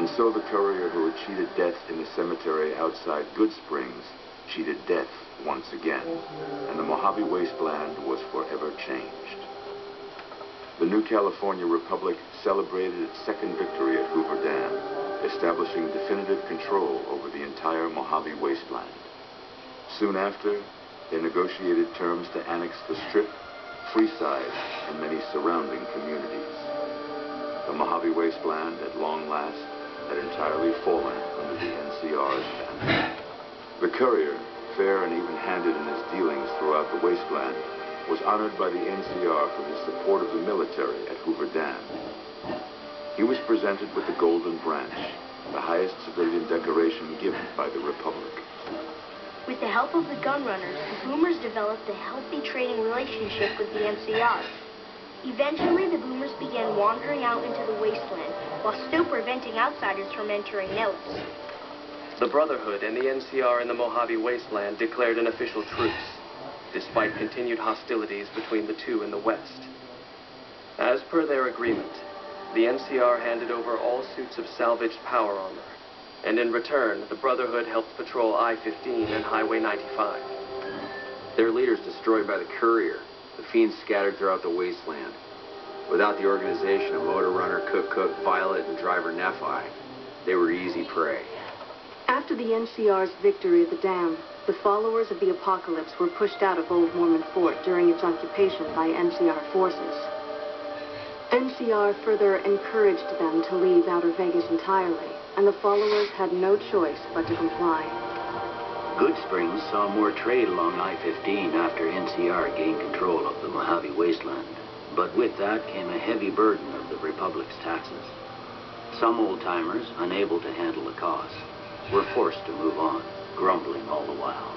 And so the courier who had cheated death in the cemetery outside Good Springs cheated death once again, and the Mojave Wasteland was forever changed. The new California Republic celebrated its second victory at Hoover Dam, establishing definitive control over the entire Mojave Wasteland. Soon after, they negotiated terms to annex the Strip, Freeside, and many surrounding communities. The Mojave Wasteland, at long last, had entirely fallen under the NCR's banner. The courier, fair and even-handed in his dealings throughout the wasteland, was honored by the NCR for his support of the military at Hoover Dam. He was presented with the Golden Branch, the highest civilian decoration given by the Republic. With the help of the gunrunners, the Boomers developed a healthy trading relationship with the NCR. Eventually, the Boomers began wandering out into the wasteland, while still preventing outsiders from entering Nellis. The Brotherhood and the NCR in the Mojave Wasteland declared an official truce, despite continued hostilities between the two in the West. As per their agreement, the NCR handed over all suits of salvaged power armor, and in return, the Brotherhood helped patrol I-15 and Highway 95. Their leaders destroyed by the courier, the fiends scattered throughout the wasteland. Without the organization of Motor Runner, Cook, Violet, and Driver Nephi, they were easy prey. After the NCR's victory at the dam, the followers of the Apocalypse were pushed out of Old Mormon Fort during its occupation by NCR forces. NCR further encouraged them to leave Outer Vegas entirely, and the followers had no choice but to comply. Good Springs saw more trade along I-15 after NCR gained control of the Mojave Wasteland. But with that came a heavy burden of the Republic's taxes. Some old-timers, unable to handle the cost, were forced to move on, grumbling all the while.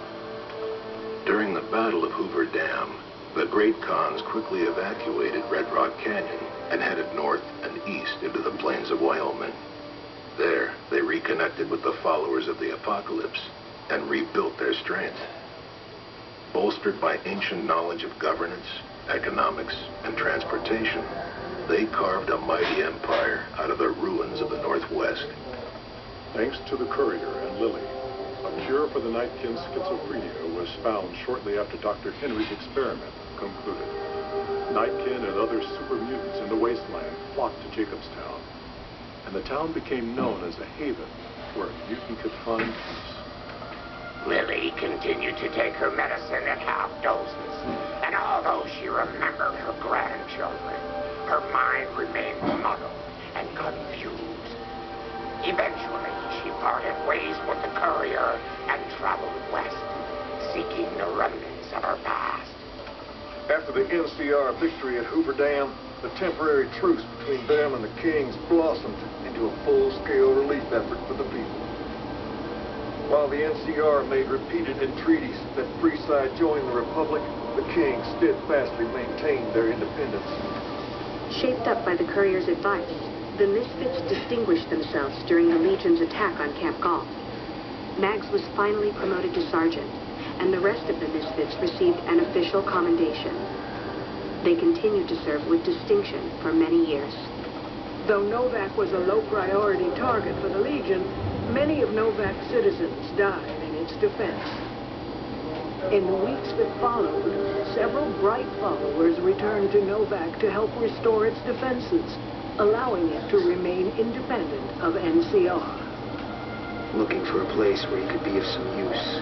During the Battle of Hoover Dam, the Great Khans quickly evacuated Red Rock Canyon and headed north and east into the plains of Wyoming. There, they reconnected with the followers of the Apocalypse and rebuilt their strength. Bolstered by ancient knowledge of governance, economics, and transportation, they carved a mighty empire out of the ruins of the Northwest. Thanks to the courier and Lily, a cure for the Nightkin schizophrenia was found shortly after Dr. Henry's experiment concluded. Nightkin and other super mutants in the wasteland flocked to Jacobstown, and the town became known as a haven where a mutant could find peace. Lily continued to take her medicine at half doses, and although she remembered her grandchildren, her mind remained muddled and confused. Eventually, she parted ways with the courier and traveled west, seeking the remnants of her past. After the NCR victory at Hoover Dam, the temporary truce between them and the Kings blossomed into a full-scale relief effort for the people. While the NCR made repeated entreaties that Freeside join the Republic, the Kings steadfastly maintained their independence. Shaped up by the courier's advice, the Misfits distinguished themselves during the Legion's attack on Camp Golf. Mags was finally promoted to sergeant, and the rest of the Misfits received an official commendation. They continued to serve with distinction for many years. Though Novak was a low-priority target for the Legion, many of Novak's citizens died in its defense. In the weeks that followed, several bright followers returned to Novak to help restore its defenses, allowing it to remain independent of NCR. Looking for a place where he could be of some use,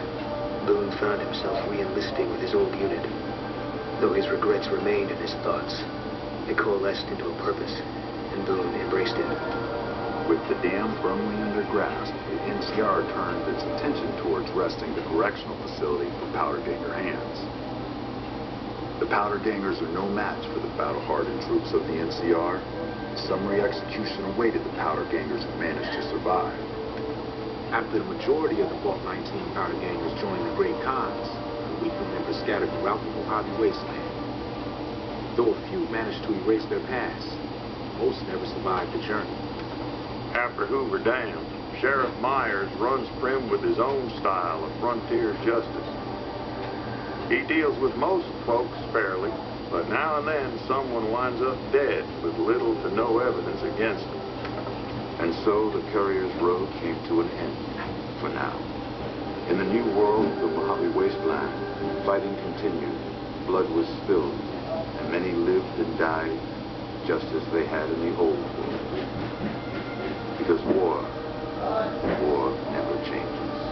Boone found himself re-enlisting with his old unit. Though his regrets remained in his thoughts, they coalesced into a purpose, and Boone embraced it. With the dam firmly under grasp, the NCR turned its attention towards wresting the correctional facility for Powder Ganger hands. The Powder Gangers are no match for the battle-hardened troops of the NCR. Summary execution awaited the Powder Gangers who managed to survive. After the majority of the Vault 19 Powder Gangers joined the Great Khans, the weaker members scattered throughout the Mojave Wasteland. Though a few managed to erase their past, most never survived the journey. After Hoover Dam, Sheriff Myers runs prim with his own style of frontier justice. He deals with most folks fairly, but now and then someone winds up dead with little to no evidence against them. And so the courier's road came to an end, for now. In the new world, the Mojave Wasteland, fighting continued, blood was spilled, and many lived and died just as they had in the old world. Because war never changes.